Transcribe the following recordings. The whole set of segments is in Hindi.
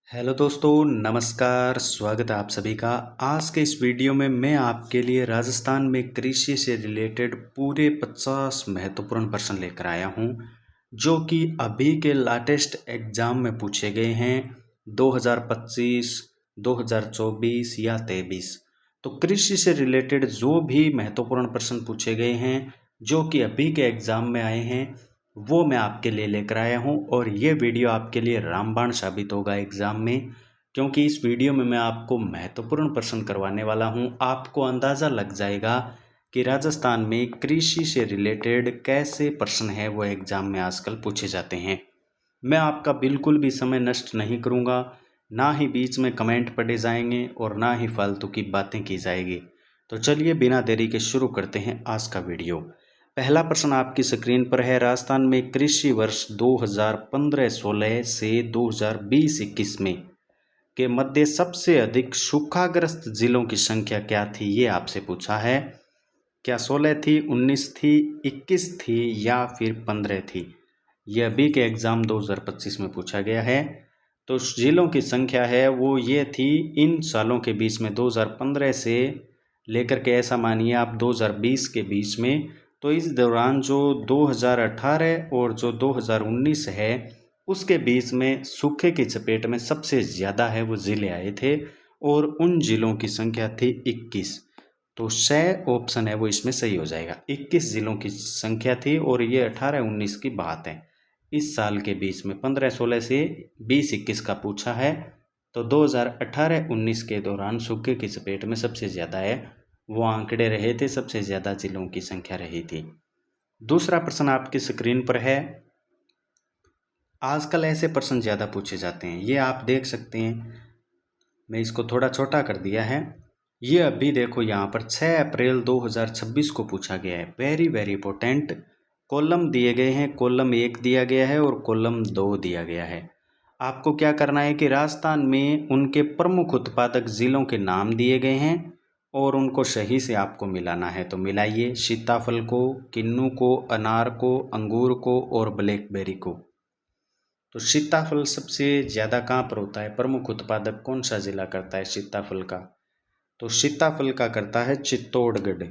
हेलो दोस्तों, नमस्कार। स्वागत है आप सभी का। आज के इस वीडियो में मैं आपके लिए राजस्थान में कृषि से रिलेटेड पूरे 50 महत्वपूर्ण प्रश्न लेकर आया हूं, जो कि अभी के लेटेस्ट एग्जाम में पूछे गए हैं 2025, 2024 या 23। तो कृषि से रिलेटेड जो भी महत्वपूर्ण प्रश्न पूछे गए हैं, जो कि अभी के एग्जाम में आए हैं, वो मैं आपके लिए लेकर आया हूँ। और ये वीडियो आपके लिए रामबाण साबित होगा एग्ज़ाम में, क्योंकि इस वीडियो में मैं आपको महत्वपूर्ण प्रश्न करवाने वाला हूँ। आपको अंदाज़ा लग जाएगा कि राजस्थान में कृषि से रिलेटेड कैसे प्रश्न हैं वो एग्ज़ाम में आजकल पूछे जाते हैं। मैं आपका बिल्कुल भी समय नष्ट नहीं करूँगा, ना ही बीच में कमेंट पढ़े जाएंगे और ना ही फालतू की बातें की जाएगी। तो चलिए बिना देरी के शुरू करते हैं आज का वीडियो। पहला प्रश्न आपकी स्क्रीन पर है। राजस्थान में कृषि वर्ष 2015-16 से 2020-21 में के मध्य सबसे अधिक सूखाग्रस्त जिलों की संख्या क्या थी, ये आपसे पूछा है। क्या 16 थी, 19 थी, 21 थी या फिर 15 थी? ये अभी के एग्ज़ाम 2025 में पूछा गया है। तो जिलों की संख्या है वो ये थी इन सालों के बीच में, 2015 से लेकर के ऐसा मानिए आप 2020 के बीच में। तो इस दौरान जो 2018 और जो 2019 है, उसके बीच में सूखे की चपेट में सबसे ज़्यादा है वो ज़िले आए थे, और उन ज़िलों की संख्या थी 21। तो श ऑप्शन है वो इसमें सही हो जाएगा। 21 ज़िलों की संख्या थी और ये 18-19 की बात है। इस साल के बीच में 15-16 से 20-21 का पूछा है। तो 2018-19 के दौरान सूखे की चपेट में सबसे ज़्यादा है वो आंकड़े रहे थे, सबसे ज़्यादा जिलों की संख्या रही थी। दूसरा प्रश्न आपकी स्क्रीन पर है। आजकल ऐसे प्रश्न ज़्यादा पूछे जाते हैं, ये आप देख सकते हैं। मैं इसको थोड़ा छोटा कर दिया है। ये अभी देखो यहाँ पर 6 अप्रैल 2026 को पूछा गया है। Very very important. कॉलम दिए गए हैं, कॉलम 1 दिया गया है और कॉलम 2 दिया गया है। आपको क्या करना है कि राजस्थान में उनके प्रमुख उत्पादक जिलों के नाम दिए गए हैं और उनको सही से आपको मिलाना है। तो मिलाइए सीताफल को, किन्नू को, अनार को, अंगूर को और ब्लैकबेरी को। तो सीताफल सबसे ज़्यादा कहाँ पर होता है? प्रमुख उत्पादक कौन सा जिला करता है सीताफल का? तो सीताफल का करता है चित्तौड़गढ़।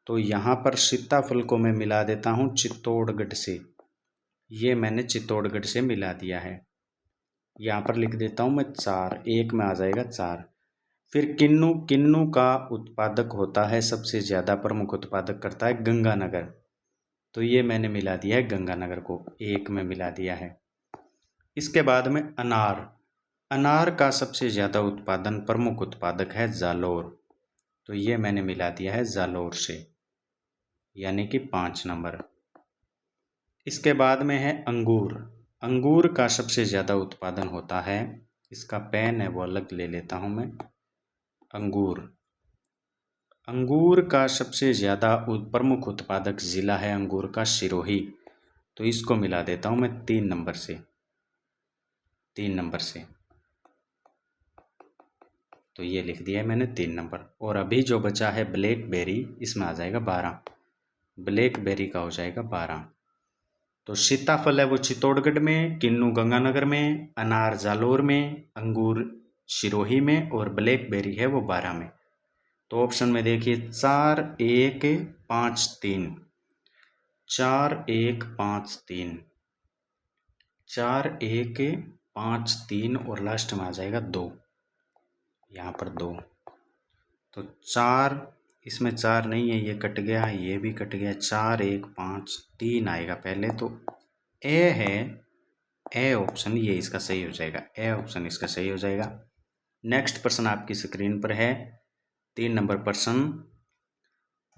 तो यहाँ पर सीताफल को मैं मिला देता हूँ चित्तौड़गढ़ से। ये मैंने चित्तौड़गढ़ से मिला दिया है। यहाँ पर लिख देता हूँ मैं 4, एक में आ जाएगा 4। फिर किन्नू, किन्नू का उत्पादक होता है सबसे ज़्यादा, प्रमुख उत्पादक करता है गंगानगर। तो ये मैंने मिला दिया है गंगानगर को, एक में मिला दिया है। इसके बाद में अनार, अनार का सबसे ज़्यादा उत्पादन प्रमुख उत्पादक है जालोर। तो ये मैंने मिला दिया है जालोर से, यानी कि 5 नंबर। इसके बाद में है अंगूर, अंगूर का सबसे ज़्यादा उत्पादन होता है, इसका पेन है वो अलग ले लेता हूँ मैं। अंगूर, अंगूर का सबसे ज़्यादा प्रमुख उत्पादक ज़िला है अंगूर का सिरोही। तो इसको मिला देता हूँ मैं 3 नंबर से, 3 नंबर से। तो ये लिख दिया है मैंने 3 नंबर। और अभी जो बचा है ब्लैकबेरी, इसमें आ जाएगा 12, ब्लैकबेरी का हो जाएगा 12। तो सीताफल है वो चित्तौड़गढ़ में, किन्नू गंगानगर में, अनार जालोर में, अंगूर सिरोही में और ब्लैकबेरी है वो 12 में। तो ऑप्शन में देखिए 4 1 5 3, 4 1 5 3, 4 1 5 3 और लास्ट में आ जाएगा 2, यहाँ पर 2। तो 4, इसमें 4 नहीं है, ये कट गया, ये भी कट गया। 4 1 5 3 आएगा पहले। तो ए है, ए ऑप्शन ये इसका सही हो जाएगा, ए ऑप्शन इसका सही हो जाएगा। नेक्स्ट प्रश्न आपकी स्क्रीन पर है, 3 नंबर प्रश्न।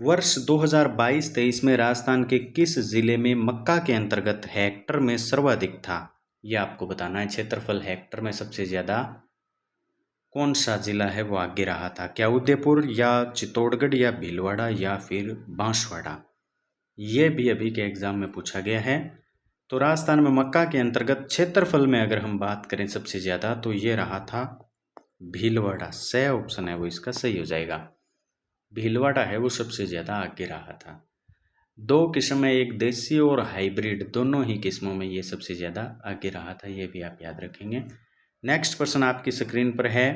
वर्ष 2022-23 में राजस्थान के किस जिले में मक्का के अंतर्गत हेक्टर में सर्वाधिक था? यह आपको बताना है। क्षेत्रफल हेक्टर में सबसे ज़्यादा कौन सा जिला है वो आगे रहा था? क्या उदयपुर या चित्तौड़गढ़ या भीलवाड़ा या फिर बांसवाड़ा? ये भी अभी के एग्जाम में पूछा गया है। तो राजस्थान में मक्का के अंतर्गत क्षेत्रफल में अगर हम बात करें सबसे ज़्यादा, तो ये रहा था भीलवाड़ा। स ऑप्शन है वो इसका सही हो जाएगा। भीलवाड़ा है वो सबसे ज़्यादा आगे रहा था। 2 किस्म है, एक देसी और हाइब्रिड, दोनों ही किस्मों में ये सबसे ज़्यादा आगे रहा था, ये भी आप याद रखेंगे। नेक्स्ट प्रश्न आपकी स्क्रीन पर है,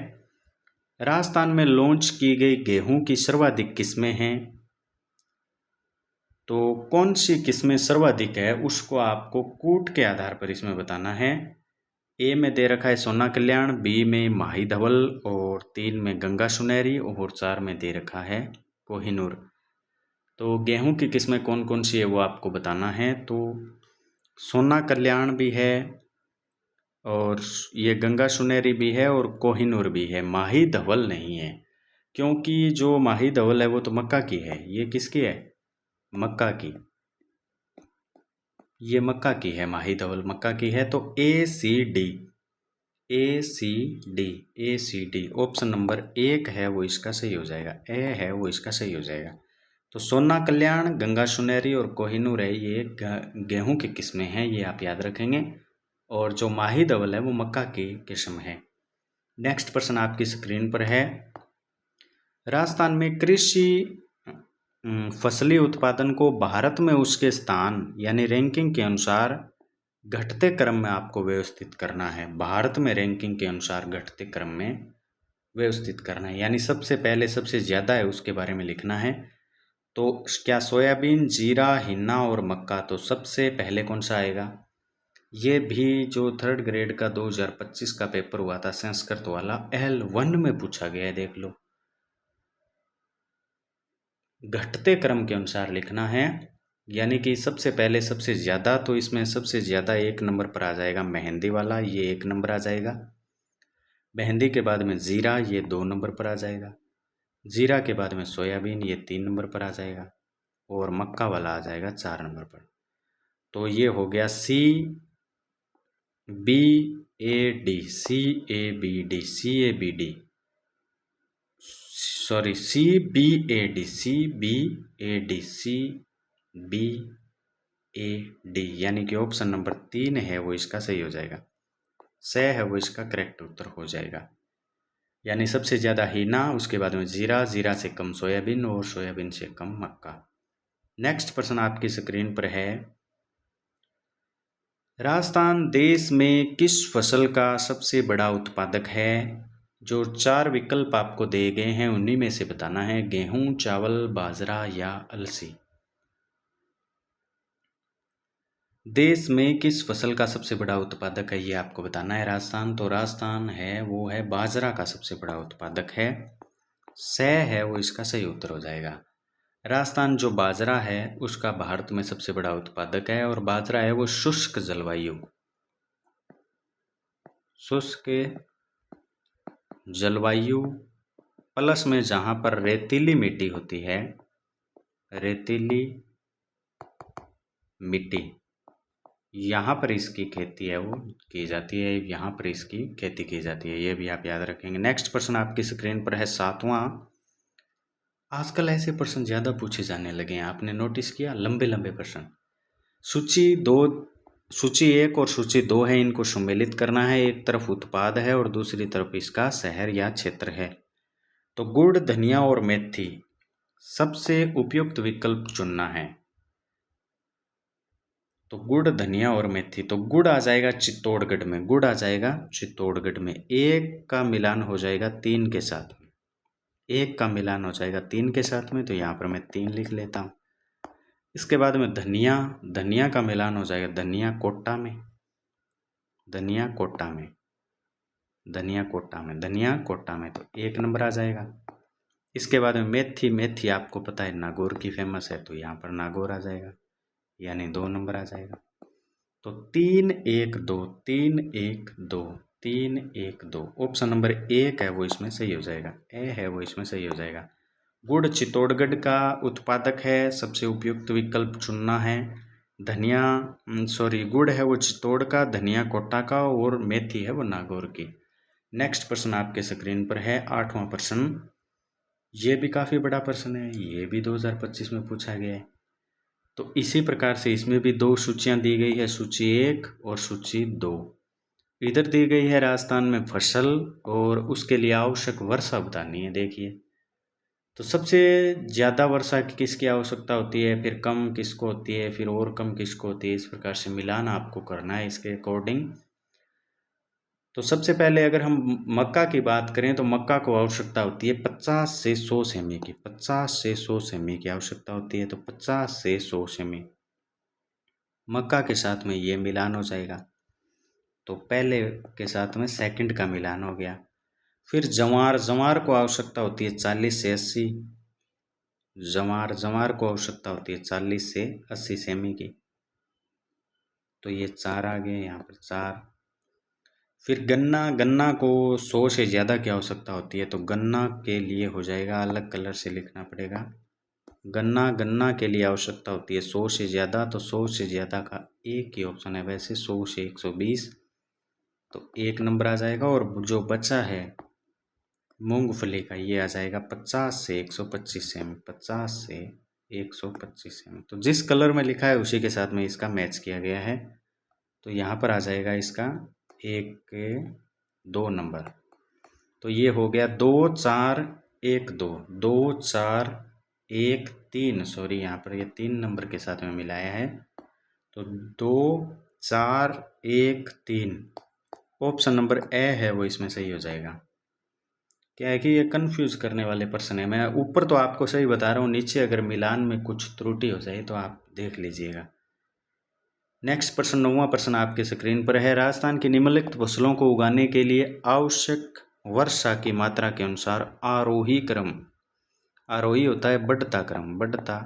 राजस्थान में लॉन्च की गई गेहूं की सर्वाधिक किस्में हैं। तो कौन सी किस्में सर्वाधिक है उसको आपको कूट के आधार पर इसमें बताना है। ए में दे रखा है सोना कल्याण, बी में माही धवल, और 3 में गंगा सुनहरी, और 4 में दे रखा है कोहिनूर। तो गेहूं की किस्में कौन कौन सी है वो आपको बताना है। तो सोना कल्याण भी है, और ये गंगा सुनहरी भी है, और कोहिनूर भी है। माही धवल नहीं है, क्योंकि जो माही धवल है वो तो मक्का की है। ये किसकी है? मक्का की। ये मक्का की है, माही धवल मक्का की है। तो ए सी डी ऑप्शन नंबर 1 है वो इसका सही हो जाएगा। ए है वो इसका सही हो जाएगा। तो सोना कल्याण, गंगा सुनहरी और कोहिनूर है, ये गेहूं की किस्में हैं, ये आप याद रखेंगे। और जो माही धवल है वो मक्का की किस्म है। नेक्स्ट प्रश्न आपकी स्क्रीन पर है, राजस्थान में कृषि फसली उत्पादन को भारत में उसके स्थान यानी रैंकिंग के अनुसार घटते क्रम में आपको व्यवस्थित करना है। भारत में रैंकिंग के अनुसार घटते क्रम में व्यवस्थित करना है, यानी सबसे पहले सबसे ज़्यादा है उसके बारे में लिखना है। तो क्या सोयाबीन, जीरा, हिन्ना और मक्का, तो सबसे पहले कौन सा आएगा? ये भी जो 3rd ग्रेड का 2025 का पेपर हुआ था संस्कृत वाला, L1 में पूछा गया है, देख लो। घटते क्रम के अनुसार लिखना है, यानी कि सबसे पहले सबसे ज़्यादा, तो इसमें सबसे ज़्यादा 1 नंबर पर आ जाएगा मेहंदी वाला, ये 1 नंबर आ जाएगा। मेहंदी के बाद में जीरा, ये 2 नंबर पर आ जाएगा। जीरा के बाद में सोयाबीन, ये 3 नंबर पर आ जाएगा। और मक्का वाला आ जाएगा 4 नंबर पर। तो ये हो गया CBAD, यानी कि ऑप्शन नंबर 3 है वो इसका सही हो जाएगा। स है वो इसका करेक्ट उत्तर हो जाएगा। यानी सबसे ज़्यादा हीना, उसके बाद में जीरा, जीरा से कम सोयाबीन और सोयाबीन से कम मक्का। नेक्स्ट प्रश्न आपकी स्क्रीन पर है, राजस्थान देश में किस फसल का सबसे बड़ा उत्पादक है? जो 4 विकल्प आपको दिए गए हैं उन्हीं में से बताना है, गेहूं, चावल, बाजरा या अलसी। देश में किस फसल का सबसे बड़ा उत्पादक है ये आपको बताना है। राजस्थान, तो राजस्थान है वो है बाजरा का सबसे बड़ा उत्पादक है। स है वो इसका सही उत्तर हो जाएगा। राजस्थान जो बाजरा है उसका भारत में सबसे बड़ा उत्पादक है, और बाजरा है वो शुष्क जलवायु प्लस में जहाँ पर रेतीली मिट्टी होती है, रेतीली मिट्टी, यहाँ पर इसकी खेती है वो की जाती है, यहाँ पर इसकी खेती की जाती है, ये भी आप याद रखेंगे। नेक्स्ट प्रश्न आपकी स्क्रीन पर है 7वां। आजकल ऐसे प्रश्न ज़्यादा पूछे जाने लगे हैं, आपने नोटिस किया? लंबे लंबे प्रश्न। सूची 1 और सूची 2 है, इनको सम्मिलित करना है। एक तरफ उत्पाद है और दूसरी तरफ इसका शहर या क्षेत्र है। तो गुड़, धनिया और मेथी, सबसे उपयुक्त विकल्प चुनना है। तो गुड़, धनिया और मेथी, तो गुड़ आ जाएगा चित्तौड़गढ़ में, गुड़ आ जाएगा चित्तौड़गढ़ में। 1 का मिलान हो जाएगा 3 के साथ में, 1 का मिलान हो जाएगा 3 के साथ में, तो यहाँ पर मैं 3 लिख लेता हूँ। इसके बाद में धनिया, धनिया का मिलान हो जाएगा धनिया कोटा में, धनिया कोटा में, धनिया कोटा में, धनिया कोटा में, तो 1 नंबर आ जाएगा। इसके बाद में मेथी, मेथी आपको पता है नागौर की फेमस है, तो यहाँ पर नागौर आ जाएगा, यानी 2 नंबर आ जाएगा। तो 3 1 2, 3 1 2, 3 1 2, ऑप्शन नंबर 1 है वो इसमें सही हो जाएगा। ए है वो इसमें सही हो जाएगा। गुड़ चित्तौड़गढ़ का उत्पादक है, सबसे उपयुक्त विकल्प चुनना है। गुड़ है वो चित्तौड़ का, धनिया कोटा का, और मेथी है वो नागौर की। नेक्स्ट प्रश्न आपके स्क्रीन पर है 8वां प्रश्न। ये भी काफ़ी बड़ा प्रश्न है, ये भी 2025 में पूछा गया है। तो इसी प्रकार से इसमें भी 2 सूचियां दी गई है, सूची 1 और सूची 2। इधर दी गई है राजस्थान में फसल और उसके लिए आवश्यक वर्षा बतानी है। देखिए, तो सबसे ज़्यादा वर्षा किसकी आवश्यकता होती है, फिर कम किसको होती है, फिर और कम किसको होती है, इस प्रकार से मिलान आपको करना है इसके अकॉर्डिंग। तो सबसे पहले अगर हम मक्का की बात करें तो मक्का को आवश्यकता होती है 50 से 100 सेमी की, 50 से 100 सेमी की आवश्यकता होती है। तो 50 से 100 सेमी मक्का के साथ में ये मिलान हो जाएगा। तो पहले के साथ में सेकंड का मिलान हो गया। फिर जवार, जवार को आवश्यकता होती है 40 से 80, जवार को आवश्यकता होती है 40 से 80 सेमी की। तो ये 4 आ गए यहाँ पर 4। फिर गन्ना को 100 से ज़्यादा की आवश्यकता होती है। तो गन्ना के लिए हो जाएगा, अलग कलर से लिखना पड़ेगा। गन्ना के लिए आवश्यकता होती है 100 से ज़्यादा। तो 100 से ज़्यादा का एक ही ऑप्शन है वैसे, 100 से 120। तो 1 नंबर आ जाएगा। और जो बचा है मूंगफली का, ये आ जाएगा 50 से 125 सेमी, 50 से 125 सेमी। तो जिस कलर में लिखा है उसी के साथ में इसका मैच किया गया है। तो यहाँ पर आ जाएगा इसका 2 नंबर। तो ये हो गया 2 4 1 2, 2 4 1 3, सॉरी यहाँ पर ये 3 नंबर के साथ में मिलाया है। तो 2 4 1 3, ऑप्शन नंबर ए है वो इसमें सही हो जाएगा। क्या है कि ये कंफ्यूज करने वाले प्रश्न है। मैं ऊपर तो आपको सही बता रहा हूँ, नीचे अगर मिलान में कुछ त्रुटि हो जाए तो आप देख लीजिएगा। नेक्स्ट प्रश्न, 9वां प्रश्न आपके स्क्रीन पर है। राजस्थान की निम्नलिखित फसलों को उगाने के लिए आवश्यक वर्षा की मात्रा के अनुसार आरोही क्रम, आरोही होता है बढ़ता क्रम, बढ़ता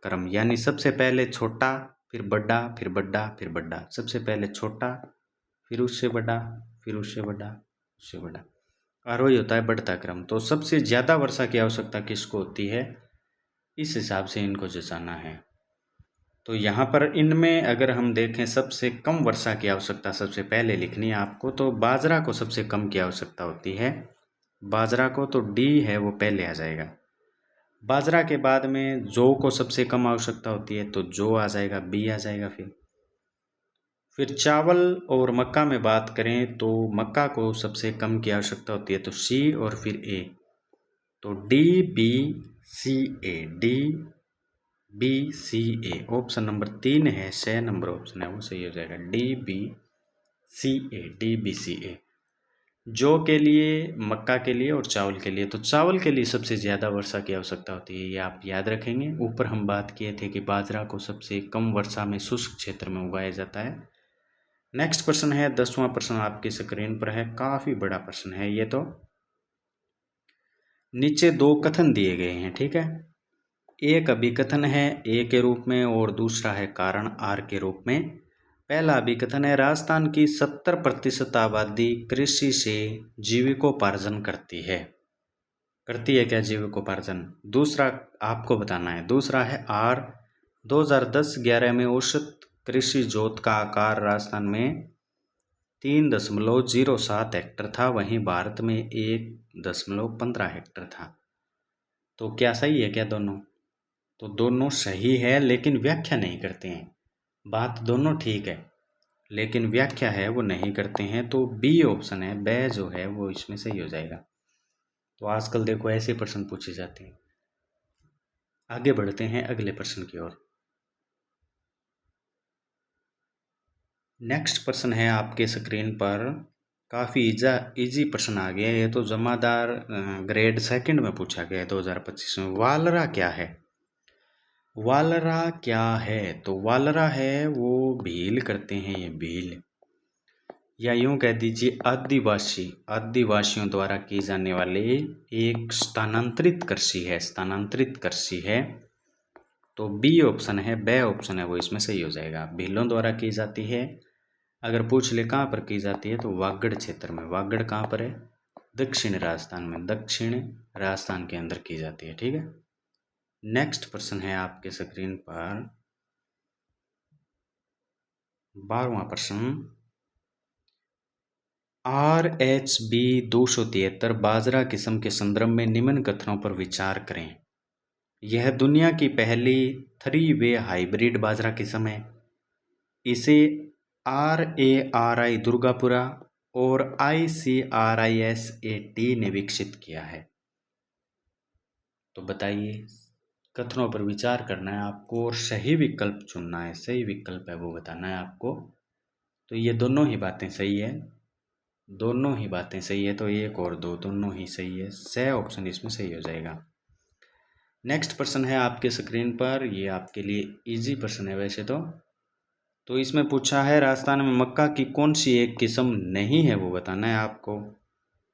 क्रम, यानी सबसे पहले छोटा, फिर बड़ा, फिर बड़ा, फिर बड़ा, सबसे पहले छोटा, फिर उससे बड़ा, फिर उससे बड़ा, उससे बड़ा, आरोही होता है बढ़ता क्रम। तो सबसे ज़्यादा वर्षा की आवश्यकता किसको होती है, इस हिसाब से इनको जचाना है। तो यहाँ पर इनमें अगर हम देखें सबसे कम वर्षा की आवश्यकता सबसे पहले लिखनी है आपको, तो बाजरा को सबसे कम की आवश्यकता होती है, बाजरा को। तो डी है वो पहले आ जाएगा। बाजरा के बाद में जौ को सबसे कम आवश्यकता होती है, तो जौ आ जाएगा, बी आ जाएगा। फिर चावल और मक्का में बात करें तो मक्का को सबसे कम की आवश्यकता होती है, तो सी और फिर ए। तो डी बी सी ए, डी बी सी ए, ऑप्शन नंबर 3 है, 6 नंबर ऑप्शन है वो सही हो जाएगा, डी बी सी ए, डी बी सी ए। जौ के लिए, मक्का के लिए और चावल के लिए। तो चावल के लिए सबसे ज़्यादा वर्षा की आवश्यकता होती है, ये आप याद रखेंगे। ऊपर हम बात किए थे कि बाजरा को सबसे कम वर्षा में शुष्क क्षेत्र में उगाया जाता है। नेक्स्ट प्रश्न है, 10वां प्रश्न आपकी स्क्रीन पर है, काफ़ी बड़ा प्रश्न है ये। तो नीचे 2 कथन दिए गए हैं, ठीक है। एक अभिकथन है ए के रूप में और दूसरा है कारण आर के रूप में। पहला अभिकथन है, राजस्थान की 70% आबादी कृषि से जीविकोपार्जन करती है। करती है क्या जीविकोपार्जन? दूसरा आपको बताना है। दूसरा है आर, 2010-11 में औसत कृषि जोत का आकार राजस्थान में 3.07 हेक्टर था, वहीं भारत में 1.15 हेक्टर था। तो क्या सही है क्या दोनों? तो दोनों सही है, लेकिन व्याख्या नहीं करते हैं। बात दोनों ठीक है, लेकिन व्याख्या है वो नहीं करते हैं। तो बी ऑप्शन है, बै जो है वो इसमें सही हो जाएगा। तो आजकल देखो ऐसे प्रश्न पूछे जाते हैं। आगे बढ़ते हैं अगले प्रश्न की ओर। नेक्स्ट प्रश्न है आपके स्क्रीन पर, काफ़ी इजी प्रश्न आ गया है। ये तो जमादार ग्रेड 2 में पूछा गया है 2025 में। वालरा क्या है? वालरा क्या है? तो वालरा है वो भील करते हैं, ये भील, या यूं कह दीजिए आदिवासियों द्वारा की जाने वाली एक स्थानांतरित कृषि है, स्थानांतरित कृषि है। तो बी ऑप्शन है, बै ऑप्शन है वो इसमें सही हो जाएगा। भीलों द्वारा की जाती है। अगर पूछ ले कहाँ पर की जाती है, तो वागड़ क्षेत्र में। वागड़ कहाँ पर है? दक्षिण राजस्थान में, दक्षिण राजस्थान के अंदर की जाती है, ठीक है। नेक्स्ट प्रश्न है आपके स्क्रीन पर, 12वां प्रश्न, RH-B 273 बाजरा किस्म के संदर्भ में निम्न कथनों पर विचार करें। यह दुनिया की पहली 3 वे हाइब्रिड बाजरा किस्म है। इसे RARI दुर्गापुरा और ICRISAT ने विकसित किया है। तो बताइए, कथनों पर विचार करना है आपको और सही विकल्प चुनना है। सही विकल्प है वो बताना है आपको। तो ये दोनों ही बातें सही है। दोनों ही बातें सही है, तो 1 और 2 दोनों ही सही है। स ऑप्शन इसमें सही हो जाएगा। नेक्स्ट प्रश्न है आपके स्क्रीन पर, ये आपके लिए इजी प्रश्न है वैसे तो इसमें पूछा है राजस्थान में मक्का की कौन सी एक किस्म नहीं है, वो बताना है आपको।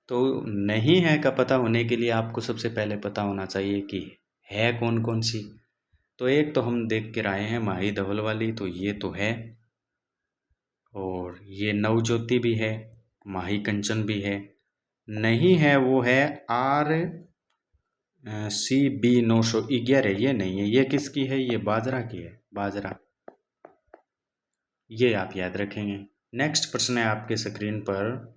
तो नहीं है का पता होने के लिए आपको सबसे पहले पता होना चाहिए कि है कौन कौन सी। तो एक तो हम देख के आए हैं माही धवल वाली, तो ये तो है। और ये नवज्योति भी है, माही कंचन भी है। नहीं है वो है CB 911, ये नहीं है। ये किसकी है? ये बाजरा की है, बाजरा। ये आप याद रखेंगे। नेक्स्ट प्रश्न है आपके स्क्रीन पर,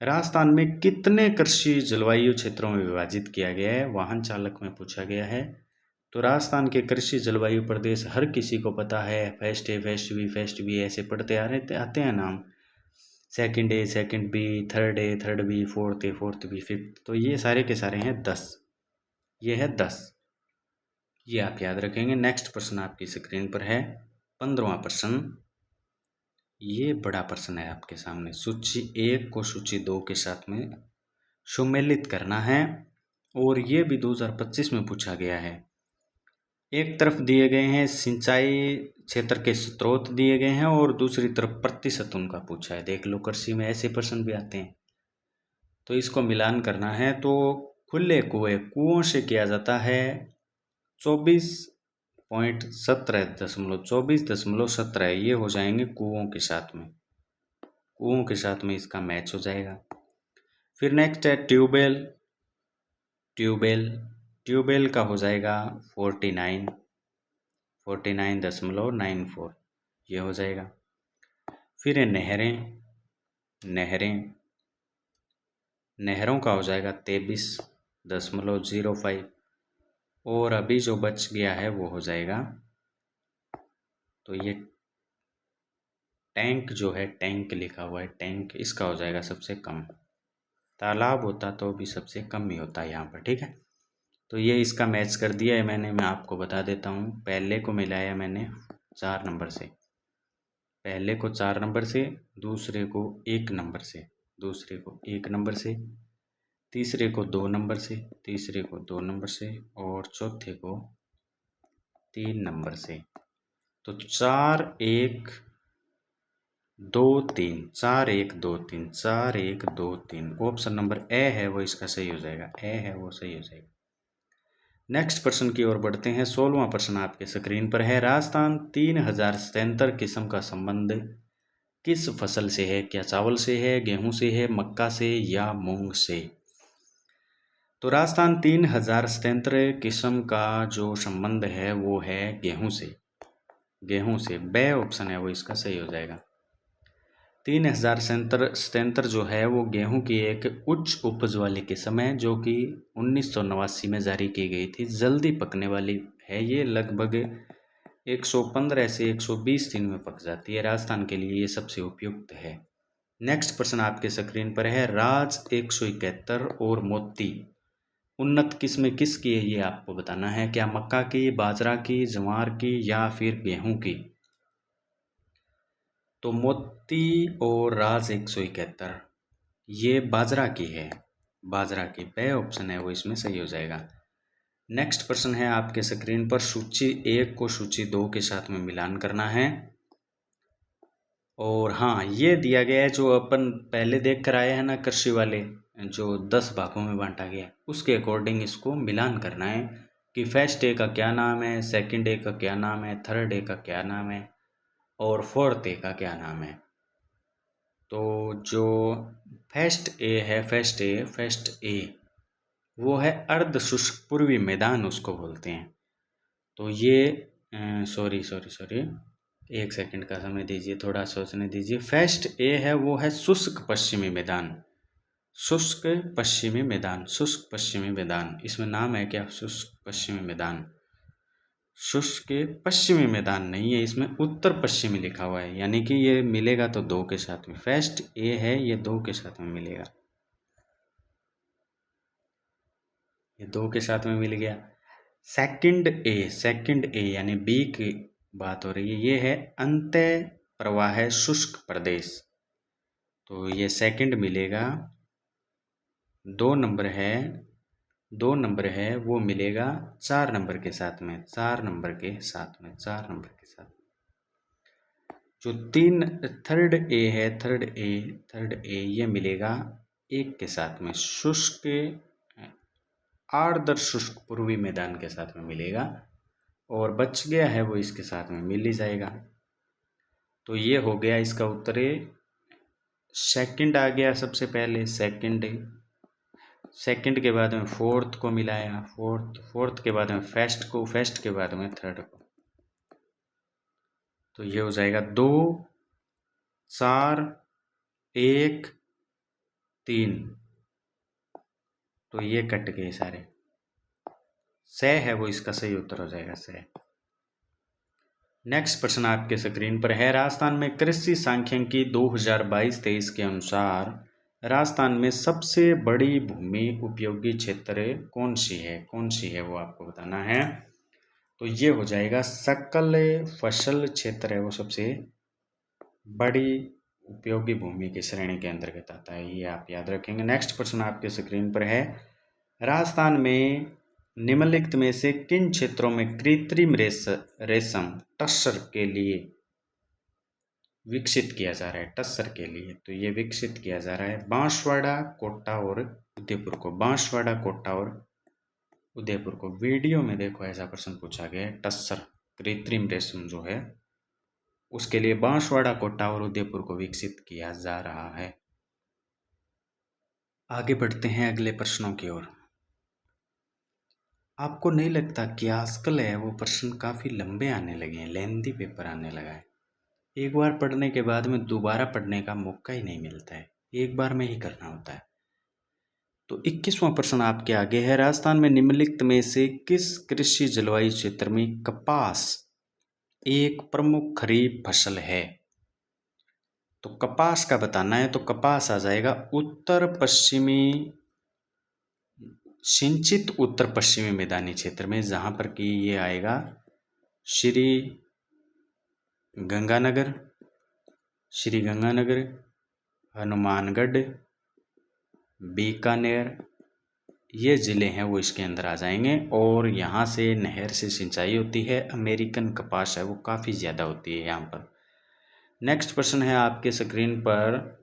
राजस्थान में कितने कृषि जलवायु क्षेत्रों में विभाजित किया गया है? वाहन चालक में पूछा गया है। तो राजस्थान के कृषि जलवायु प्रदेश हर किसी को पता है। फर्स्ट ए, फर्स्ट बी ऐसे पढ़ते आ रहे आते हैं नाम। Second A, second B, third A, third B, fourth A, fourth B, fifth. तो ये सारे के सारे हैं 10। ये है 10, ये आप याद रखेंगे। नेक्स्ट प्रश्न आपकी स्क्रीन पर है 15वां प्रश्न। ये बड़ा प्रश्न है आपके सामने। सूची 1 को सूची 2 के साथ में सुमेलित करना है, और ये भी 2025 में पूछा गया है। एक तरफ दिए गए हैं सिंचाई क्षेत्र के स्रोत दिए गए हैं, और दूसरी तरफ प्रतिशत उनका पूछा है। देख लो, कृषि में ऐसे प्रश्न भी आते हैं। तो इसको मिलान करना है। तो खुले कुओं से किया जाता है 24.17, ये हो जाएंगे कुओं के साथ में। कुओं के साथ में इसका मैच हो जाएगा। फिर नेक्स्ट है ट्यूबवेल। ट्यूबवेल का हो जाएगा 49.94, ये हो जाएगा। फिर है नहरों का हो जाएगा 23.05, और अभी जो बच गया है वो हो जाएगा, तो ये टैंक जो है, टैंक लिखा हुआ है टैंक, इसका हो जाएगा सबसे कम। तालाब होता तो भी सबसे कम ही होता है यहाँ पर, ठीक है। तो ये इसका मैच कर दिया है मैंने। मैं आपको बता देता हूँ, पहले को मिलाया मैंने 4 नंबर से, पहले को 4 नंबर से, दूसरे को 1 नंबर से, दूसरे को 1 नंबर से, तीसरे को 2 नंबर से, तीसरे को 2 नंबर से, और चौथे को 3 नंबर से। तो 4 1 2 3, 4 1 2 3, 4 1 2 3। ऑप्शन नंबर ए है वो इसका सही हो जाएगा, ए है वो सही हो जाएगा। नेक्स्ट प्रश्न की ओर बढ़ते हैं। 16वां प्रश्न आपके स्क्रीन पर है, राजस्थान 3077 किस्म का संबंध किस फसल से है? क्या चावल से है, गेहूं से है, मक्का से, या मूंग से? तो राजस्थान 3077 किस्म का जो संबंध है वो है गेहूं से। गेहूं से बे ऑप्शन है वो इसका सही हो जाएगा। 3077 जो है वो गेहूं की एक उच्च उपज वाली किस्म है, जो कि 1989 में जारी की गई थी। जल्दी पकने वाली है ये, लगभग 115 से 120 दिन में पक जाती है। राजस्थान के लिए ये सबसे उपयुक्त है। नेक्स्ट प्रश्न आपके स्क्रीन पर है, राज 171 और मोती उन्नत किस्में किसकी है? ये आपको बताना है। क्या मक्का की, बाजरा की, ज्वार की, या फिर गेहूं की? तो मोती और राज 171 ये बाजरा की है, बाजरा की बे ऑप्शन है वो इसमें सही हो जाएगा। नेक्स्ट प्रश्न है आपके स्क्रीन पर, सूची 1 को सूची 2 के साथ में मिलान करना है। और हाँ, ये दिया गया है जो अपन पहले देख कर आए हैं ना, कृषि वाले जो 10 भागों में बांटा गया, उसके अकॉर्डिंग इसको मिलान करना है कि फर्स्ट ए का क्या नाम है, सेकंड ए का क्या नाम है, थर्ड ए का क्या नाम है, और फोर्थ ए का क्या नाम है। तो जो फर्स्ट ए वो है अर्ध शुष्क पूर्वी मैदान, उसको बोलते हैं। तो ये सॉरी, एक सेकंड का समय दीजिए, थोड़ा सोचने दीजिए। फर्स्ट ए है वो है शुष्क पश्चिमी मैदान, शुष्क पश्चिमी मैदान, इसमें नाम है क्या? शुष्क पश्चिमी मैदान। शुष्क पश्चिमी मैदान नहीं है, इसमें उत्तर पश्चिमी लिखा हुआ है, यानी कि ये मिलेगा तो 2 के साथ में। फर्स्ट ए है ये 2 के साथ में मिलेगा, ये 2 के साथ में मिल गया। सेकंड ए यानी बी की बात हो रही है, ये है अंत्य प्रवाह शुष्क प्रदेश। तो ये सेकंड मिलेगा। 2 नंबर है, 2 नंबर है वो मिलेगा 4 नंबर के साथ में, 4 नंबर के साथ में, 4 नंबर के साथ। जो 3 थर्ड ए है, थर्ड ए ये मिलेगा 1 के साथ में, शुष्क आर्द्र शुष्क पूर्वी मैदान के साथ में मिलेगा, और बच गया है वो इसके साथ में मिल ही जाएगा। तो ये हो गया इसका उत्तर। सेकंड आ गया सबसे पहले, सेकंड के बाद में फोर्थ को मिलाया, फोर्थ के बाद में फर्स्ट को, फर्स्ट के बाद में थर्ड को। तो ये हो जाएगा 2 4 1 3। तो ये कट गए सारे, से है वो इसका सही उत्तर हो जाएगा, से। नेक्स्ट प्रश्न आपके स्क्रीन पर है। राजस्थान में कृषि सांख्यिकी 2022-23 के अनुसार राजस्थान में सबसे बड़ी भूमि उपयोगी क्षेत्र कौन सी है वो आपको बताना है। तो ये हो जाएगा सकल फसल क्षेत्र है वो सबसे बड़ी उपयोगी भूमि की श्रेणी के अंतर्गत आता है, ये आप याद रखेंगे। नेक्स्ट प्रश्न आपके स्क्रीन पर है। राजस्थान में निम्नलिखित में से किन क्षेत्रों में कृत्रिम रेशम टस्सर के लिए विकसित किया जा रहा है, टस्सर के लिए? तो ये विकसित किया जा रहा है बांसवाड़ा, कोटा और उदयपुर को, बांसवाड़ा, कोटा और उदयपुर को। वीडियो में देखो ऐसा प्रश्न पूछा गया है, टस्सर कृत्रिम रेशम जो है उसके लिए बांसवाड़ा, कोटा और उदयपुर को विकसित किया जा रहा है। आगे बढ़ते हैं अगले प्रश्नों की ओर। आपको नहीं लगता कि आजकल है वो प्रश्न काफ़ी लंबे आने लगे हैं, लेंथी पेपर आने लगा है। एक बार पढ़ने के बाद में दोबारा पढ़ने का मौका ही नहीं मिलता है, एक बार में ही करना होता है। तो 21वां प्रश्न आपके आगे है। राजस्थान में निम्नलिखित में से किस कृषि जलवायु क्षेत्र में कपास एक प्रमुख खरीफ फसल है? तो कपास का बताना है, तो कपास आ जाएगा उत्तर पश्चिमी, सिंचित उत्तर पश्चिमी मैदानी क्षेत्र में, जहाँ पर कि ये आएगा श्री गंगानगर, हनुमानगढ़, बीकानेर, ये ज़िले हैं वो इसके अंदर आ जाएंगे। और यहाँ से नहर से सिंचाई होती है, अमेरिकन कपास है वो काफ़ी ज़्यादा होती है यहाँ पर। नेक्स्ट प्रश्न है आपके स्क्रीन पर।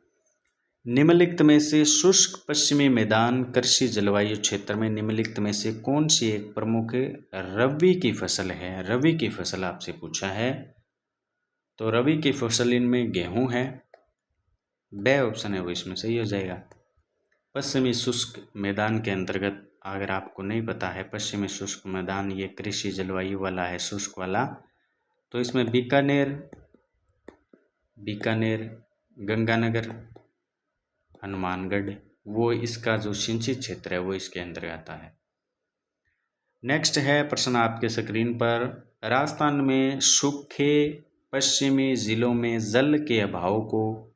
निम्नलिखित में से शुष्क पश्चिमी मैदान कृषि जलवायु क्षेत्र में निम्नलिखित में से कौन सी एक प्रमुख रबी की फसल है? रबी की फसल आपसे पूछा है। तो रबी की फसल इनमें गेहूं है, बे ऑप्शन है वो इसमें सही हो जाएगा। पश्चिमी शुष्क मैदान के अंतर्गत, अगर आपको नहीं पता है पश्चिमी शुष्क मैदान ये कृषि जलवायु वाला है, शुष्क वाला, तो इसमें बीकानेर, गंगानगर, हनुमानगढ़, वो इसका जो सिंचित क्षेत्र है वो इसके अंदर आता है। नेक्स्ट है प्रश्न आपके स्क्रीन पर। राजस्थान में सूखे पश्चिमी जिलों में जल के अभाव को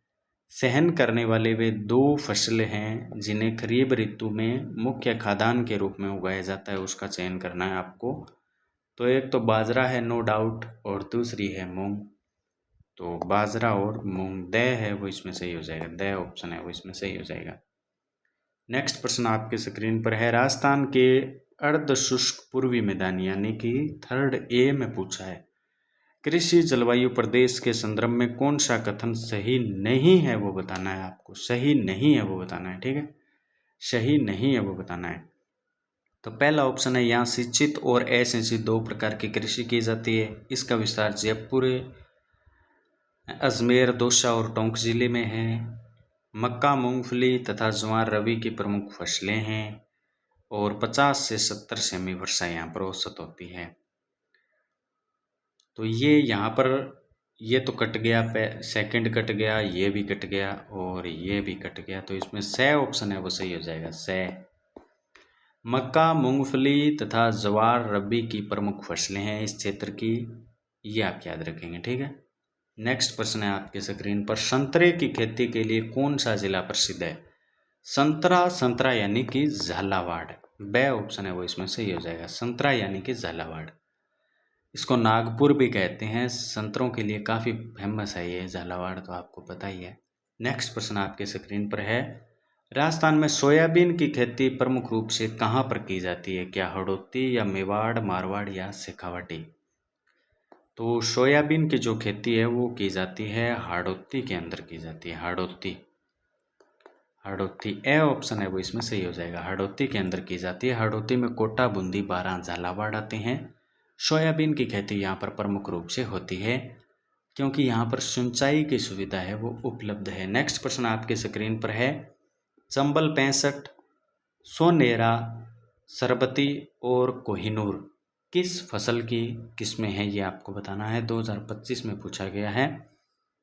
सहन करने वाले वे 2 फसलें हैं जिन्हें खरीफ ऋतु में मुख्य खाद्यान्न के रूप में उगाया जाता है, उसका चयन करना है आपको। तो एक तो बाजरा है नो डाउट, और दूसरी है मूंग। तो बाजरा और मूंग, द है वो इसमें सही हो जाएगा, द ऑप्शन है वो इसमें सही हो जाएगा। नेक्स्ट प्रश्न आपके स्क्रीन पर है। राजस्थान के अर्ध शुष्क पूर्वी मैदान यानी कि थर्ड ए में पूछा है, कृषि जलवायु प्रदेश के संदर्भ में कौन सा कथन सही नहीं है वो बताना है आपको, सही नहीं है वो बताना है, ठीक है, सही नहीं है वो बताना है। तो पहला ऑप्शन है यहाँ सिंचित और असिंचित 2 प्रकार की कृषि की जाती है। इसका विस्तार जयपुर, अजमेर, दौसा और टोंक जिले में है। मक्का, मूंगफली तथा ज्वार रबी की प्रमुख फसलें हैं और 50 से 70 सेमी वर्षा यहाँ पर औसत होती है। तो ये यहाँ पर ये तो कट गया, सेकंड कट गया, ये भी कट गया और ये भी कट गया। तो इसमें से ऑप्शन है वो सही हो जाएगा, से। मक्का, मूंगफली तथा ज्वार रबी की प्रमुख फसलें हैं इस क्षेत्र की, ये आप याद रखेंगे, ठीक है। नेक्स्ट प्रश्न है आपके स्क्रीन पर। संतरे की खेती के लिए कौन सा जिला प्रसिद्ध है? संतरा यानी कि झालावाड़, बे ऑप्शन है वो इसमें सही हो जाएगा, संतरा यानी कि झालावाड़। इसको नागपुर भी कहते हैं, संतरों के लिए काफ़ी फेमस है ये झालावाड़, तो आपको पता ही है। नेक्स्ट प्रश्न आपके स्क्रीन पर है, राजस्थान में सोयाबीन की खेती प्रमुख रूप से कहाँ पर की जाती है? क्या हड़ौती या मेवाड़, मारवाड़ या शेखावाटी? तो सोयाबीन की जो खेती है वो की जाती है हाड़ौती के अंदर की जाती है। हाड़ौती, हाड़ौती ए ऑप्शन है वो इसमें सही हो जाएगा। हाड़ौती के अंदर की जाती है। हाड़ौती में कोटा, बूंदी, बारां, झालावाड़ आते हैं। सोयाबीन की खेती यहाँ पर प्रमुख रूप से होती है क्योंकि यहाँ पर सिंचाई की सुविधा है वो उपलब्ध है। नेक्स्ट प्रश्न आपके स्क्रीन पर है, चंबल 65, सोनेरा, सरबती और कोहिनूर किस फसल की किस्में हैं ये आपको बताना है। 2025 में पूछा गया है।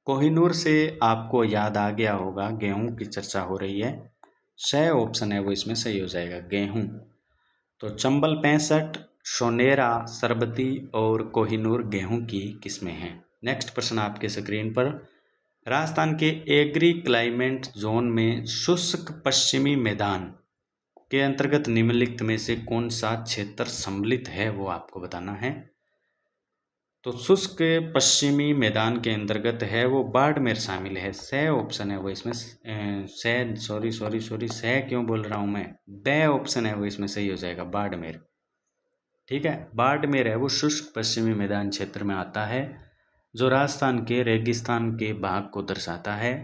कोहिनूर से आपको याद आ गया होगा, गेहूं की चर्चा हो रही है। 6 ऑप्शन है वो इसमें सही हो जाएगा, गेहूं। तो चंबल 65, सोनेरा, सरबती और कोहिनूर गेहूं की किस्में हैं। नेक्स्ट प्रश्न आपके स्क्रीन पर, राजस्थान के एग्री क्लाइमेट जोन में शुष्क पश्चिमी मैदान के अंतर्गत निम्नलिखित में से कौन सा क्षेत्र सम्मिलित है वो आपको बताना है। तो शुष्क पश्चिमी मैदान के अंतर्गत है वो बाड़मेर शामिल है। सह ऑप्शन है वो इसमें सह क्यों बोल रहा हूँ मैं, बे ऑप्शन है वो इसमें सही हो जाएगा, बाड़मेर। ठीक है, बाड़मेर है वो शुष्क पश्चिमी मैदान क्षेत्र में आता है जो राजस्थान के रेगिस्तान के भाग को दर्शाता है।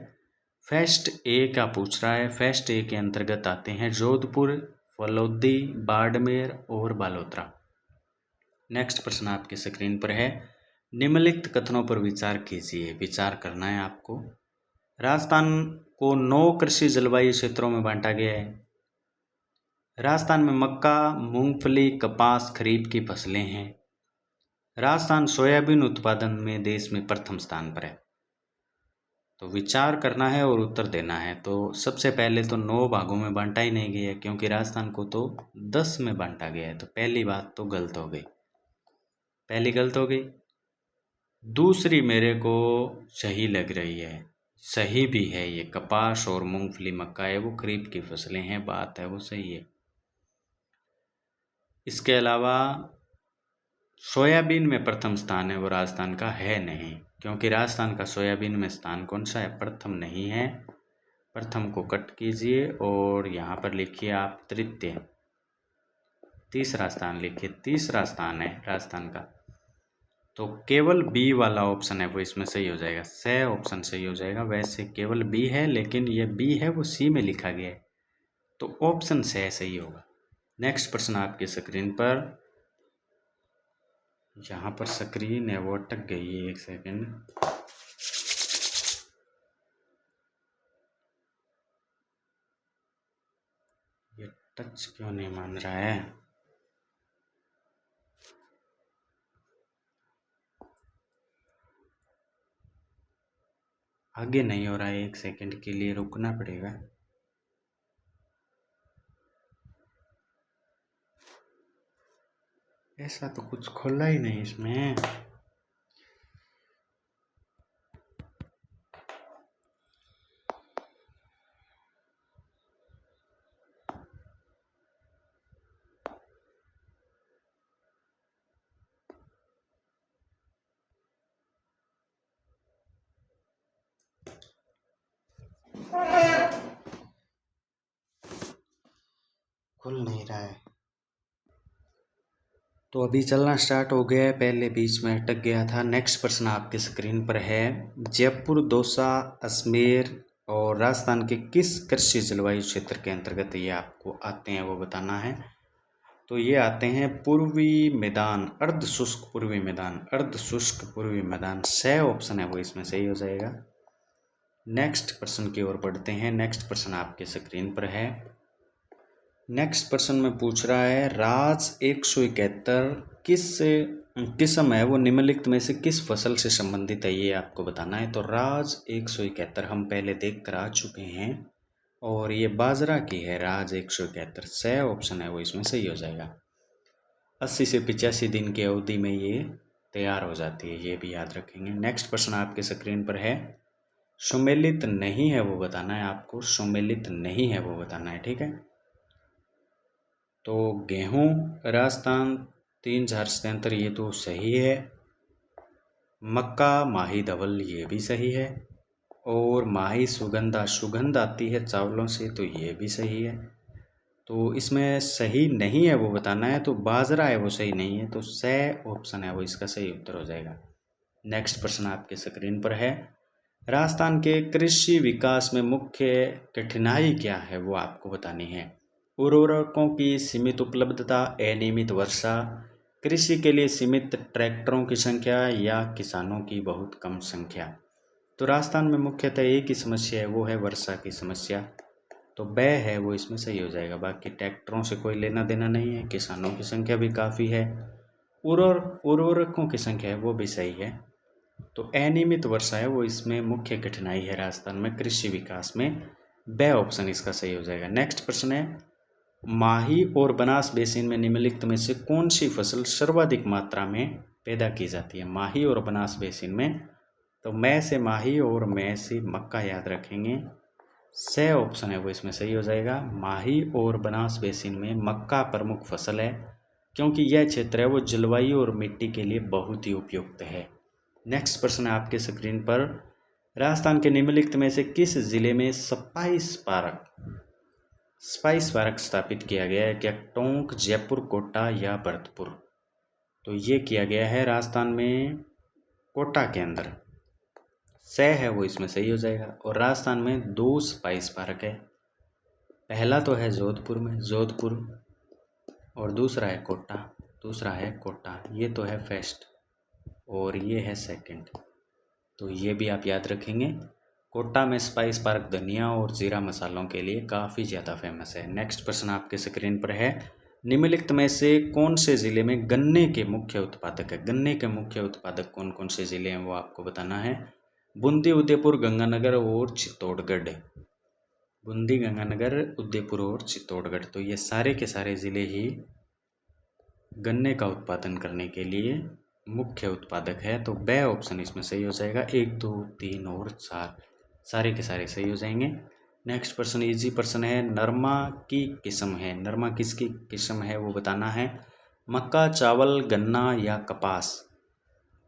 फेस्ट ए का पूछ रहा है। फेस्ट ए के अंतर्गत आते हैं जोधपुर, फलोदी, बाड़मेर और बालोतरा। नेक्स्ट प्रश्न आपके स्क्रीन पर है, निम्नलिखित कथनों पर विचार कीजिए। विचार करना है आपको। राजस्थान को 9 कृषि जलवायु क्षेत्रों में बांटा गया है। राजस्थान में मक्का, मूंगफली, कपास, खरीफ की फसलें हैं। राजस्थान सोयाबीन उत्पादन में देश में प्रथम स्थान पर है। तो विचार करना है और उत्तर देना है। तो सबसे पहले तो 9 भागों में बांटा ही नहीं गया क्योंकि राजस्थान को तो 10 में बांटा गया है। तो पहली बात तो गलत हो गई, पहली गलत हो गई। दूसरी मेरे को सही लग रही है, सही भी है, ये कपास और मूंगफली, मक्का है वो खरीफ की फसलें हैं, बात है वो सही है। इसके अलावा सोयाबीन में प्रथम स्थान है वो राजस्थान का है नहीं, क्योंकि राजस्थान का सोयाबीन में स्थान कौन सा है, प्रथम नहीं है। प्रथम को कट कीजिए और यहाँ पर लिखिए आप तृतीय, तीसरा स्थान लिखिए, तीसरा स्थान है राजस्थान का। तो केवल बी वाला ऑप्शन है वो इसमें सही हो जाएगा, स ऑप्शन सही हो जाएगा। वैसे केवल बी है लेकिन ये बी है वो सी में लिखा गया है, तो ऑप्शन स सही होगा। नेक्स्ट प्रश्न आपके स्क्रीन पर, यहाँ पर स्क्रीन है वो अटक गई है, एक सेकेंड। ये टच क्यों नहीं मान रहा है। आगे नहीं हो रहा है, एक सेकंड के लिए रुकना पड़ेगा। ऐसा तो कुछ खोला ही नहीं इसमें। खुल नहीं रहा है। तो अभी चलना स्टार्ट हो गया है, पहले बीच में अटक गया था। नेक्स्ट प्रश्न आपके स्क्रीन पर है, जयपुर, दौसा, अजमेर और राजस्थान के किस कृषि जलवायु क्षेत्र के अंतर्गत ये आपको आते हैं वो बताना है। तो ये आते हैं पूर्वी मैदान, अर्ध शुष्क पूर्वी मैदान, अर्ध शुष्क पूर्वी मैदान। 6 ऑप्शन है वो इसमें सही हो जाएगा। नेक्स्ट प्रश्न की ओर बढ़ते हैं। नेक्स्ट प्रश्न आपके स्क्रीन पर है। नेक्स्ट प्रश्न में पूछ रहा है, राज 171 किस किस्म है वो निम्नलिखित में से किस फसल से संबंधित है ये आपको बताना है। तो राज 171 हम पहले देख कर आ चुके हैं और ये बाजरा की है, राज 171। 6 ऑप्शन है वो इसमें सही हो जाएगा। 80 से 85 दिन की अवधि में ये तैयार हो जाती है, ये भी याद रखेंगे। नेक्स्ट प्रश्न आपके स्क्रीन पर है, सुमेलित नहीं है वो बताना है आपको, सुमेलित नहीं है वो बताना है, ठीक है। तो गेहूं राजस्थान 3077 ये तो सही है। मक्का माही धवल ये भी सही है। और माही सुगंधा, सुगंध आती है चावलों से, तो ये भी सही है। तो इसमें सही नहीं है वो बताना है, तो बाजरा है वो सही नहीं है, तो स ऑप्शन है वो इसका सही उत्तर हो जाएगा। नेक्स्ट प्रश्न आपके स्क्रीन पर है, राजस्थान के कृषि विकास में मुख्य कठिनाई क्या है वो आपको बतानी है। उर्वरकों की सीमित उपलब्धता, अनियमित वर्षा, कृषि के लिए सीमित ट्रैक्टरों की संख्या या किसानों की बहुत कम संख्या। तो राजस्थान में मुख्यतः एक ही समस्या है, वो है वर्षा की समस्या, तो ब है वो इसमें सही हो जाएगा। बाकी ट्रैक्टरों से कोई लेना देना नहीं है, किसानों की संख्या भी काफ़ी है, उर्वरकों की संख्या है वो भी सही है। तो अनियमित वर्षा है वो इसमें मुख्य कठिनाई है राजस्थान में कृषि विकास में, ब ऑप्शन इसका सही हो जाएगा। नेक्स्ट प्रश्न है, माही और बनास बेसिन में निम्नलिखित में से कौन सी फसल सर्वाधिक मात्रा में पैदा की जाती है। माही और बनास बेसिन में, तो मैं से माही और मैं से मक्का याद रखेंगे, स ऑप्शन है वो इसमें सही हो जाएगा। माही और बनास बेसिन में मक्का प्रमुख फसल है, क्योंकि यह क्षेत्र है वो जलवायु और मिट्टी के लिए बहुत ही उपयुक्त है। नेक्स्ट प्रश्न है आपके स्क्रीन पर, राजस्थान के निम्नलिखित में से किस जिले में स्पाइस पार्क स्थापित किया गया है। क्या टोंक, जयपुर, कोटा या भरतपुर। तो ये किया गया है राजस्थान में कोटा के अंदर, स है वो इसमें सही हो जाएगा। और राजस्थान में 2 स्पाइस पार्क है, पहला तो है जोधपुर में, जोधपुर, और दूसरा है कोटा, ये तो है फर्स्ट और ये है सेकंड, तो ये भी आप याद रखेंगे। कोटा में स्पाइस पार्क धनिया और जीरा मसालों के लिए काफ़ी ज़्यादा फेमस है। नेक्स्ट प्रश्न आपके स्क्रीन पर है, निम्नलिखित में से कौन से ज़िले में गन्ने के मुख्य उत्पादक है। गन्ने के मुख्य उत्पादक कौन कौन से ज़िले हैं वो आपको बताना है। बूंदी, उदयपुर, गंगानगर और चित्तौड़गढ़। बूंदी, गंगानगर, उदयपुर और चित्तौड़गढ़, तो ये सारे के सारे ज़िले ही गन्ने का उत्पादन करने के लिए मुख्य उत्पादक है, तो ब ऑप्शन इसमें सही हो जाएगा। 1, 2, 3 और 4 सारे के सारे सही हो जाएंगे। नेक्स्ट प्रश्न इजी प्रश्न है, नरमा की किस्म है, नरमा किसकी किस्म है वो बताना है। मक्का, चावल, गन्ना या कपास।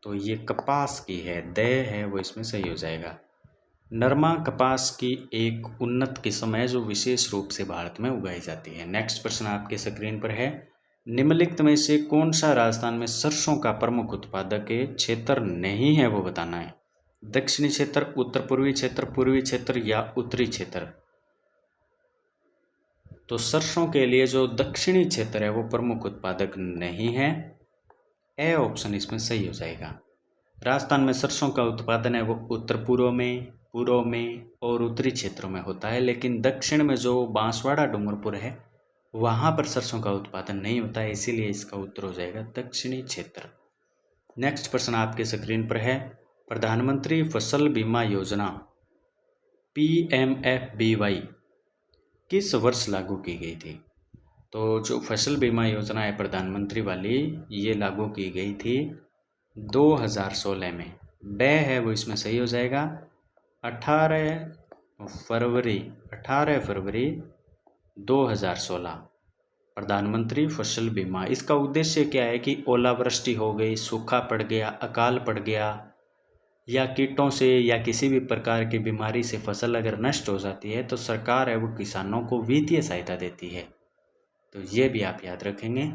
तो ये कपास की है, द है वो इसमें सही हो जाएगा। नरमा कपास की एक उन्नत किस्म है जो विशेष रूप से भारत में उगाई जाती है। नेक्स्ट प्रश्न आपके स्क्रीन पर है, निम्नलिखित में से कौन सा राजस्थान में सरसों का प्रमुख उत्पादक क्षेत्र नहीं है वो बताना है। दक्षिणी क्षेत्र, उत्तर पूर्वी क्षेत्र, पूर्वी क्षेत्र या उत्तरी क्षेत्र। तो सरसों के लिए जो दक्षिणी क्षेत्र है वो प्रमुख उत्पादक नहीं है, ए ऑप्शन इसमें सही हो जाएगा। राजस्थान में सरसों का उत्पादन है वो उत्तर पूर्व में और उत्तरी क्षेत्रों में होता है, लेकिन दक्षिण में जो बांसवाड़ा, डूंगरपुर है वहाँ पर सरसों का उत्पादन नहीं होता है, इसीलिए इसका उत्तर हो जाएगा दक्षिणी क्षेत्र। नेक्स्ट प्रश्न आपके स्क्रीन पर है, प्रधानमंत्री फसल बीमा योजना PMFBY किस वर्ष लागू की गई थी। तो जो फसल बीमा योजना है प्रधानमंत्री वाली, ये लागू की गई थी 2016 में, ड है वो इसमें सही हो जाएगा। 18 फरवरी 2016 प्रधानमंत्री फसल बीमा। इसका उद्देश्य क्या है कि ओलावृष्टि हो गई, सूखा पड़ गया, अकाल पड़ गया या कीटों से या किसी भी प्रकार की बीमारी से फसल अगर नष्ट हो जाती है तो सरकार है वो किसानों को वित्तीय सहायता देती है, तो ये भी आप याद रखेंगे।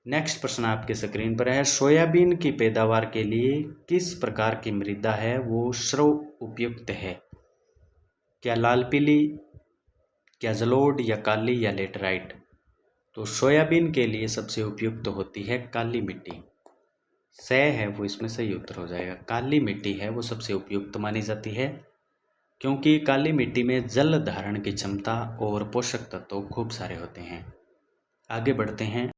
नेक्स्ट प्रश्न आपके स्क्रीन पर है, सोयाबीन की पैदावार के लिए किस प्रकार की मृदा है वो सर्व उपयुक्त है। क्या लाल पीली, क्या जलोढ़ या काली या लेटराइट। तो सोयाबीन के लिए सबसे उपयुक्त होती है काली मिट्टी, स है वो इसमें सही उत्तर हो जाएगा। काली मिट्टी है वो सबसे उपयुक्त मानी जाती है, क्योंकि काली मिट्टी में जल धारण की क्षमता और पोषक तत्व खूब सारे होते हैं। आगे बढ़ते हैं।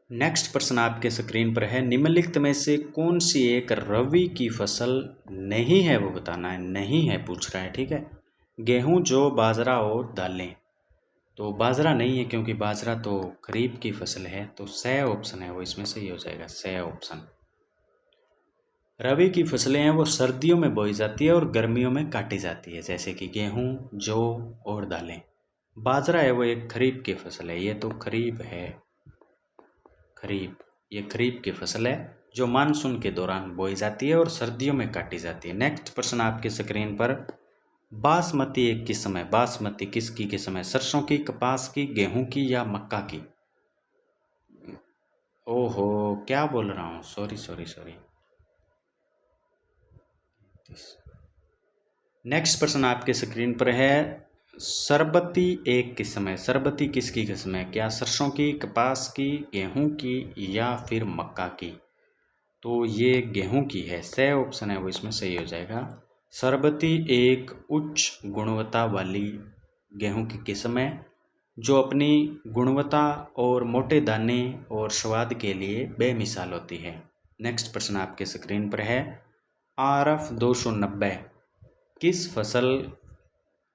नेक्स्ट प्रश्न आपके स्क्रीन पर है, निम्नलिखित में से कौन सी एक रबी की फसल नहीं है वो बताना है। नहीं है पूछ रहा है, ठीक है। गेहूं, जौ, बाजरा और दालें। तो बाजरा नहीं है, क्योंकि बाजरा तो खरीफ की फसल है, तो स ऑप्शन है वो इसमें सही हो जाएगा, स ऑप्शन। रबी की फसलें हैं वो सर्दियों में बोई जाती है और गर्मियों में काटी जाती है, जैसे कि गेहूं, जौ और दालें। बाजरा है वो एक खरीफ की फसल है, ये तो खरीफ है, खरीफ, ये खरीफ की फसल है। जो मानसून के दौरान बोई जाती है और सर्दियों में काटी जाती है। नेक्स्ट प्रश्न आपके स्क्रीन पर, बासमती एक किस्म है। बासमती किसकी किस्म है? सरसों की, कपास की, गेहूं की या मक्का की? ओहो, क्या बोल रहा हूँ, सॉरी सॉरी सॉरी। नेक्स्ट प्रश्न आपके स्क्रीन पर है, सरबती एक किस्म है। सरबती किसकी किस्म है? क्या सरसों की, कपास की, गेहूं की या फिर मक्का की? तो ये गेहूं की है। सही ऑप्शन है वो इसमें सही हो जाएगा। सरबती एक उच्च गुणवत्ता वाली गेहूं की किस्म है जो अपनी गुणवत्ता और मोटे दाने और स्वाद के लिए बेमिसाल होती है। नेक्स्ट प्रश्न आपके स्क्रीन पर है, RF 290 किस फसल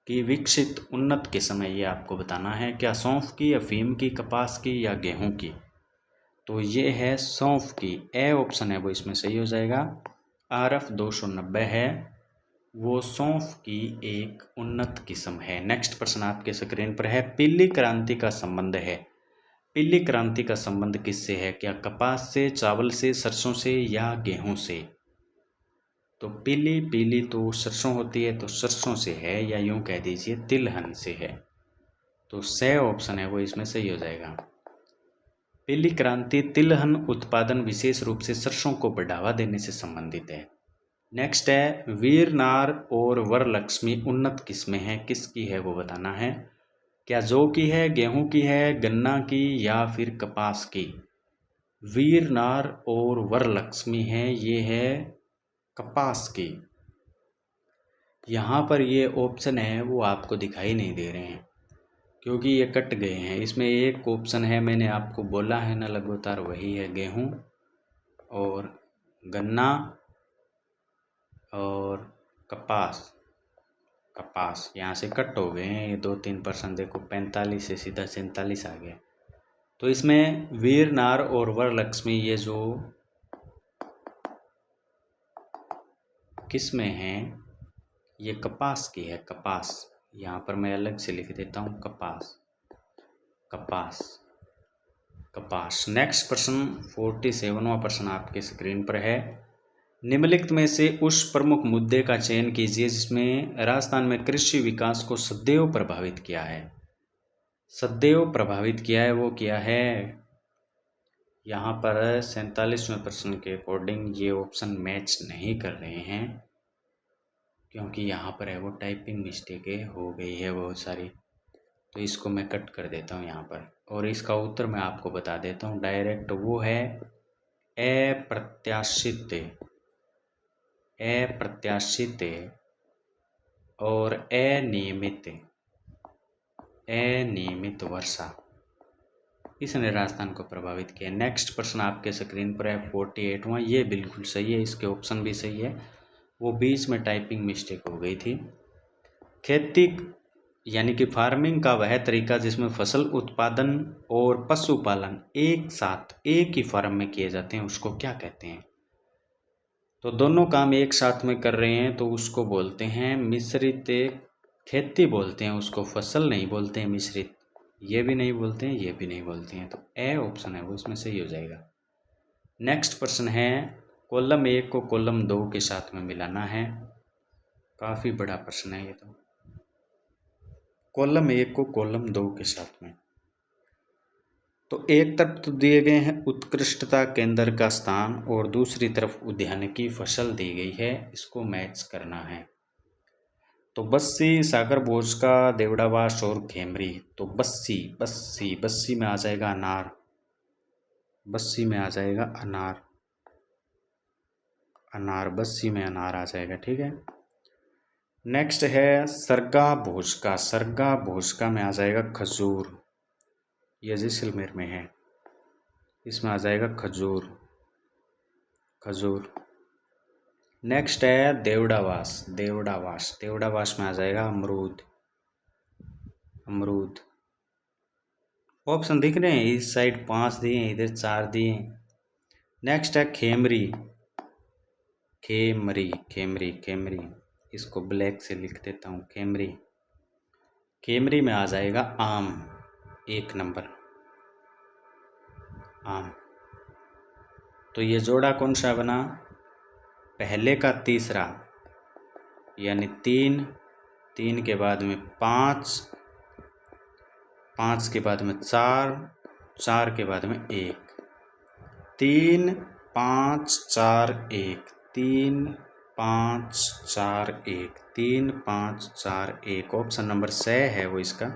की विकसित उन्नत किस्म है? ये आपको बताना है। क्या सौंफ की, अफीम की, कपास की या गेहूं की? तो ये है सौंफ की। ए ऑप्शन है वो इसमें सही हो जाएगा। RF 290 है वो सौंफ की एक उन्नत किस्म है। नेक्स्ट प्रश्न आपके स्क्रीन पर है, पीली क्रांति का संबंध है। पीली क्रांति का संबंध किससे है? क्या कपास से, चावल से, सरसों से या गेहूं से? तो पीली पीली तो सरसों होती है, तो सरसों से है, या यूं कह दीजिए तिलहन से है। तो सही ऑप्शन है वो इसमें सही हो जाएगा। पीली क्रांति तिलहन उत्पादन विशेष रूप से सरसों को बढ़ावा देने से संबंधित है। नेक्स्ट है, वीर नार और वरलक्ष्मी उन्नत किस्में हैं, किसकी है वो बताना है। क्या जौ की है, गेहूं की है, गन्ना की या फिर कपास की? वीर नार और वरलक्ष्मी है, ये है कपास की। यहाँ पर ये ऑप्शन है वो आपको दिखाई नहीं दे रहे हैं क्योंकि ये कट गए हैं। इसमें एक ऑप्शन है, मैंने आपको बोला है ना लगातार, वही है गेहूं और गन्ना और कपास। कपास यहाँ से कट हो गए हैं ये 2-3%। देखो 45 से सीधा 47 आ गया। तो इसमें वीर नार और वरलक्ष्मी ये जो किस्में हैं ये कपास की है। कपास यहाँ पर मैं अलग से लिख देता हूँ, कपास कपास कपास। नेक्स्ट प्रश्न 47वां प्रश्न आपके स्क्रीन पर है, निम्नलिखित में से उस प्रमुख मुद्दे का चयन कीजिए जिसमें राजस्थान में कृषि विकास को सदैव प्रभावित किया है। सदैव प्रभावित किया है वो क्या है? यहाँ पर 47वें प्रश्न के अकॉर्डिंग ये ऑप्शन मैच नहीं कर रहे हैं क्योंकि यहाँ पर है वो टाइपिंग मिस्टेकें हो गई है बहुत सारी। तो इसको मैं कट कर देता हूँ यहाँ पर, और इसका उत्तर मैं आपको बता देता हूँ डायरेक्ट। वो है अप्रत्याशित, अप्रत्याशित और अनियमित, अनियमित वर्षा, इसने राजस्थान को प्रभावित किया। नेक्स्ट प्रश्न आपके स्क्रीन पर है 48वां। ये बिल्कुल सही है, इसके ऑप्शन भी सही है, वो बीच में टाइपिंग मिस्टेक हो गई थी। खेती यानी कि फार्मिंग का वह तरीका जिसमें फसल उत्पादन और पशुपालन एक साथ एक ही फार्म में किए जाते हैं उसको क्या कहते हैं? तो दोनों काम एक साथ में कर रहे हैं तो उसको बोलते हैं मिश्रित खेती बोलते हैं उसको, फसल नहीं बोलते हैं मिश्रित। ये भी नहीं बोलते हैं, ये भी नहीं बोलते हैं। तो ए ऑप्शन है वो इसमें सही हो जाएगा। नेक्स्ट प्रश्न है, कॉलम 1 को कॉलम 2 के साथ में मिलाना है। काफ़ी बड़ा प्रश्न है ये तो। कॉलम 1 को कॉलम 2 के साथ में, तो एक तरफ तो दिए गए हैं उत्कृष्टता केंद्र का स्थान और दूसरी तरफ उद्यानिकी फसल दी गई है, इसको मैच करना है। तो बस्सी, सागर भोज का, देवड़ावास और खेमरी। तो बस्सी बस्सी बस्सी में आ जाएगा अनार, बस्सी में आ जाएगा अनार, अनार बस्सी में अनार आ जाएगा। ठीक है। नेक्स्ट है सरगा भोज का, सरगा भोज का में आ जाएगा खजूर, ये जैसलमेर में है, इसमें आ जाएगा खजूर, खजूर। नेक्स्ट है देवड़ावास, देवड़ावास, देवड़ावास में आ जाएगा अमरूद, अमरूद। ऑप्शन दिख रहे हैं, इस साइड 5 दिए हैं, इधर 4 दिए हैं। नेक्स्ट है खेमरी, खेमरी खेमरी खेमरी, इसको ब्लैक से लिख देता हूँ, खेमरी। खेमरी में आ जाएगा आम, 1 नंबर, आम। तो ये जोड़ा कौन सा बना, पहले का तीसरा, यानी 3, 3 के बाद में 5, 5 के बाद में 4, 4 के बाद में 1, 3 5 4 1, 3 5 4 1, 3 5 4 1। ऑप्शन नंबर स है वो इसका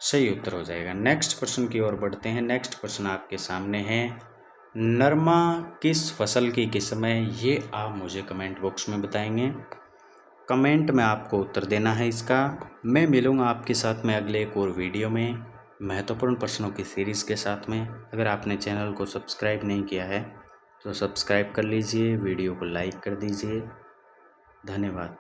सही उत्तर हो जाएगा। नेक्स्ट प्रश्न की ओर बढ़ते हैं। नेक्स्ट प्रश्न आपके सामने है, नरमा किस फसल की किस्म है, ये आप मुझे कमेंट बॉक्स में बताएंगे। कमेंट में आपको उत्तर देना है इसका। मैं मिलूँगा आपके साथ में अगले एक और वीडियो में महत्वपूर्ण प्रश्नों की सीरीज़ के साथ में। अगर आपने चैनल को सब्सक्राइब नहीं किया है तो सब्सक्राइब कर लीजिए, वीडियो को लाइक कर दीजिए। धन्यवाद।